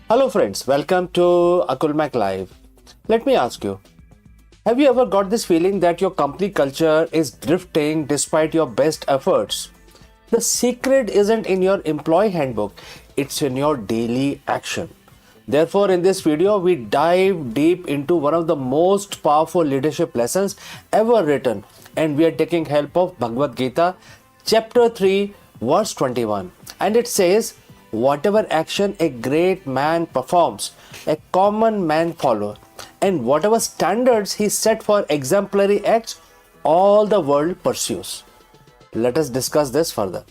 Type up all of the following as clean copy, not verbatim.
Hello friends, welcome to Akulmach Live. Let me ask you, have you ever got this feeling that your company culture is drifting despite your best efforts? The secret isn't in your employee handbook, it's in your daily action. Therefore, in this video, we dive deep into one of the most powerful leadership lessons ever written, and we are taking help of Bhagavad Gita, chapter 3, verse 21. And it says, whatever action a great man performs, a common man follows, and whatever standards he set for exemplary acts, all the world pursues. Let us discuss this further.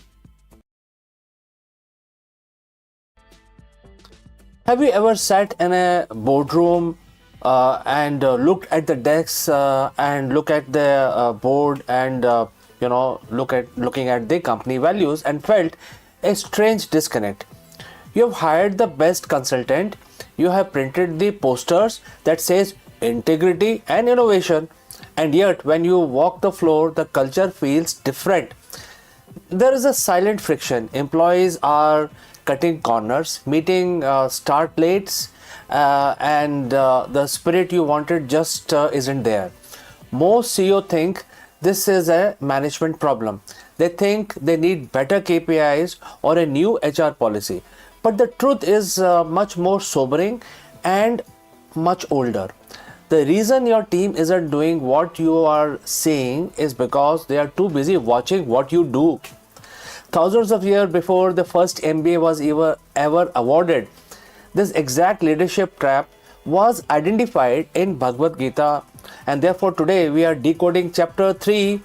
Have you ever sat in a boardroom and looked at the desks and look at the board and looking at the company values and felt a strange disconnect? You have hired the best consultant, you have printed the posters that says integrity and innovation, and yet when you walk the floor the culture feels different. There is a silent friction. Employees are cutting corners, meeting start lates, and the spirit you wanted just isn't there. Most CEO think this is a management problem. They think they need better KPIs or a new HR policy. But the truth is much more sobering and much older. The reason your team isn't doing what you are saying is because they are too busy watching what you do. Thousands of years before the first MBA was ever awarded, this exact leadership trap was identified in Bhagavad Gita, and therefore today we are decoding chapter 3,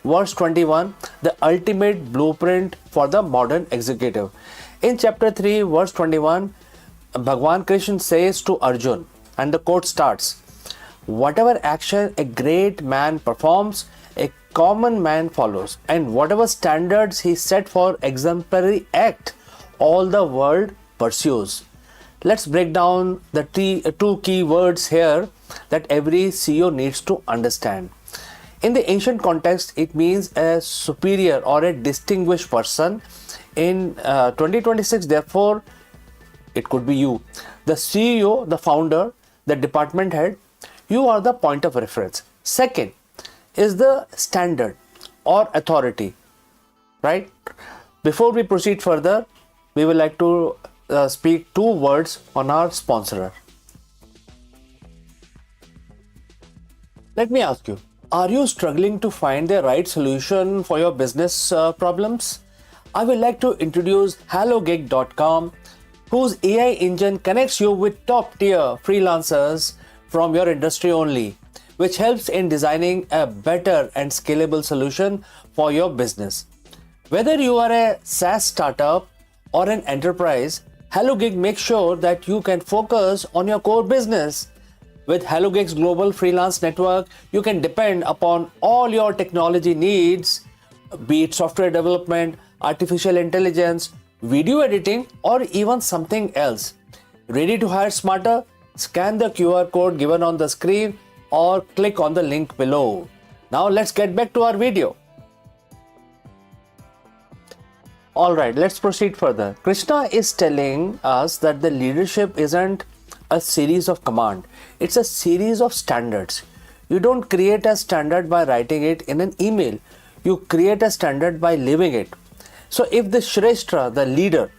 verse 21, the ultimate blueprint for the modern executive. In chapter 3, verse 21, Bhagwan Krishna says to Arjun, and the quote starts, whatever action a great man performs, a common man follows, and whatever standards he set for exemplary act, all the world pursues. Let's break down the two key words here that every CEO needs to understand. In the ancient context, it means a superior or a distinguished person. In 2026, therefore, it could be you, the CEO, the founder, the department head. You are the point of reference. Second is the standard or authority, right? Before we proceed further, we would like to speak two words on our sponsor. Let me ask you, are you struggling to find the right solution for your business problems? I would like to introduce HelloGig.com, whose AI engine connects you with top-tier freelancers from your industry only, which helps in designing a better and scalable solution for your business. Whether you are a SaaS startup or an enterprise, HelloGig makes sure that you can focus on your core business. With HelloGig's global freelance network, you can depend upon all your technology needs, be it software development, artificial intelligence, video editing, or even something else. Ready to hire smarter? Scan the QR code given on the screen or click on the link below. Now let's get back to our video. Alright, let's proceed further. Krishna is telling us that the leadership isn't a series of commands, it's a series of standards. You don't create a standard by writing it in an email. You create a standard by living it. So if the Shrestha, the leader,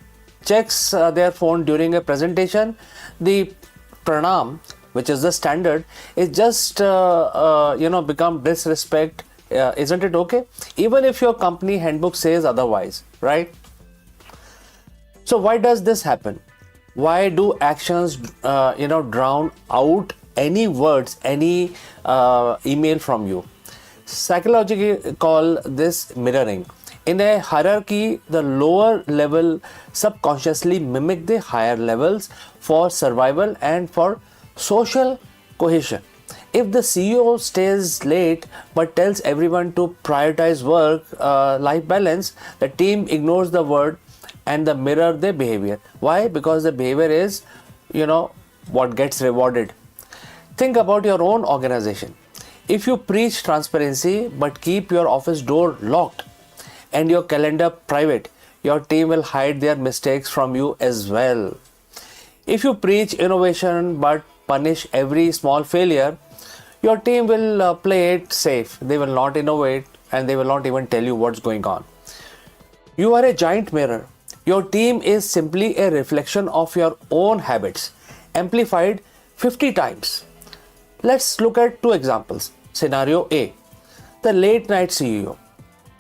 checks their phone during a presentation, the pranam, which is the standard, is just become disrespect. Isn't it okay? Even if your company handbook says otherwise, right? So why does this happen? Why do actions drown out any words, any email from you? Psychologically call this mirroring. In a hierarchy, the lower level subconsciously mimic the higher levels for survival and for social cohesion. If the CEO stays late but tells everyone to prioritize work-life balance, the team ignores the word and the mirror their behavior. Why? Because the behavior is, what gets rewarded. Think about your own organization. If you preach transparency but keep your office door locked and your calendar private, your team will hide their mistakes from you as well. If you preach innovation but punish every small failure, your team will play it safe. They will not innovate and they will not even tell you what's going on. You are a giant mirror. Your team is simply a reflection of your own habits, amplified 50 times. Let's look at two examples. Scenario A, the late night CEO.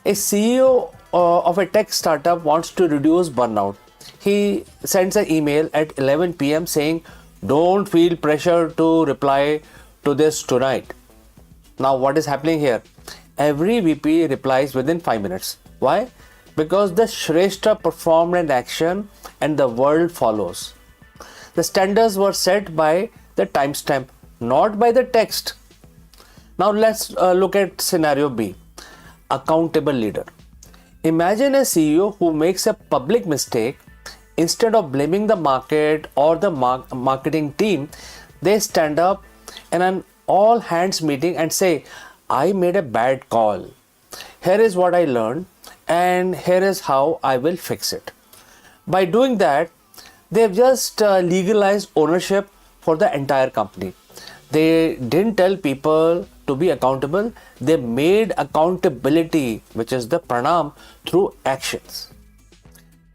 A CEO of a tech startup wants to reduce burnout. He sends an email at 11 p.m. saying, "Don't feel pressure to reply to this tonight." Now, what is happening here? Every VP replies within 5 minutes. Why? Because the Shrestha performed an action and the world follows. The standards were set by the timestamp, not by the text. Now let's look at scenario B, accountable leader. Imagine a CEO who makes a public mistake. Instead of blaming the market or the marketing team, they stand up in an all hands meeting and say, "I made a bad call. Here is what I learned and here is how I will fix it." By doing that, they've just legalized ownership for the entire company. They didn't tell people to be accountable. They made accountability, which is the pranam, through actions.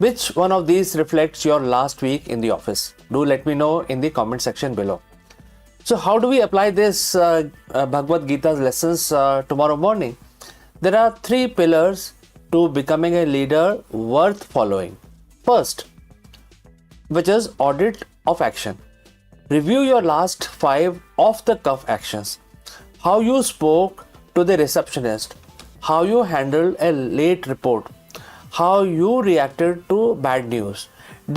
Which one of these reflects your last week in the office? Do let me know in the comment section below. So how do we apply this Bhagavad Gita's lessons tomorrow morning? There are 3 pillars to becoming a leader worth following. First, which is audit of action. Review your last 5 off-the-cuff actions. How you spoke to the receptionist, how you handled a late report, how you reacted to bad news.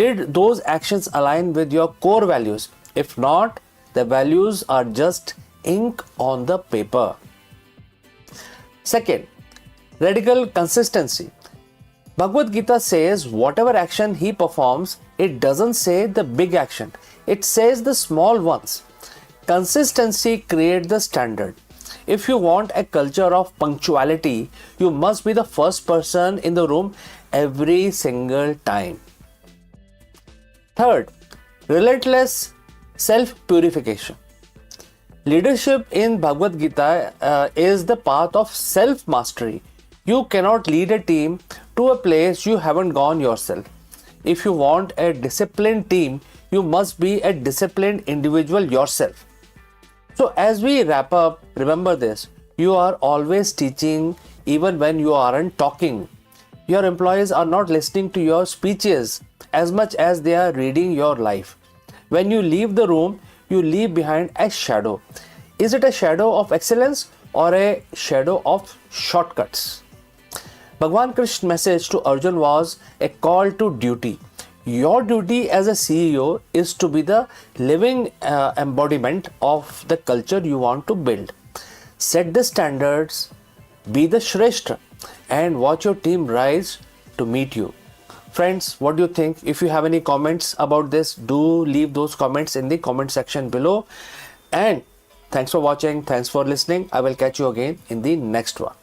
Did those actions align with your core values? If not, the values are just ink on the paper. Second, radical consistency. Bhagavad Gita says whatever action he performs, it doesn't say the big action. It says the small ones. Consistency creates the standard. If you want a culture of punctuality, you must be the first person in the room every single time. Third, relentless self-purification. Leadership in Bhagavad Gita is the path of self-mastery. You cannot lead a team to a place you haven't gone yourself. If you want a disciplined team, you must be a disciplined individual yourself. So as we wrap up, remember this: you are always teaching even when you aren't talking. Your employees are not listening to your speeches as much as they are reading your life. When you leave the room, you leave behind a shadow. Is it a shadow of excellence or a shadow of shortcuts? Bhagwan Krishna's message to Arjun was a call to duty. Your duty as a CEO is to be the living embodiment of the culture you want to build. Set the standards, be the Shrestha, and watch your team rise to meet you. Friends, what do you think? If you have any comments about this, do leave those comments in the comment section below. And thanks for watching. Thanks for listening. I will catch you again in the next one.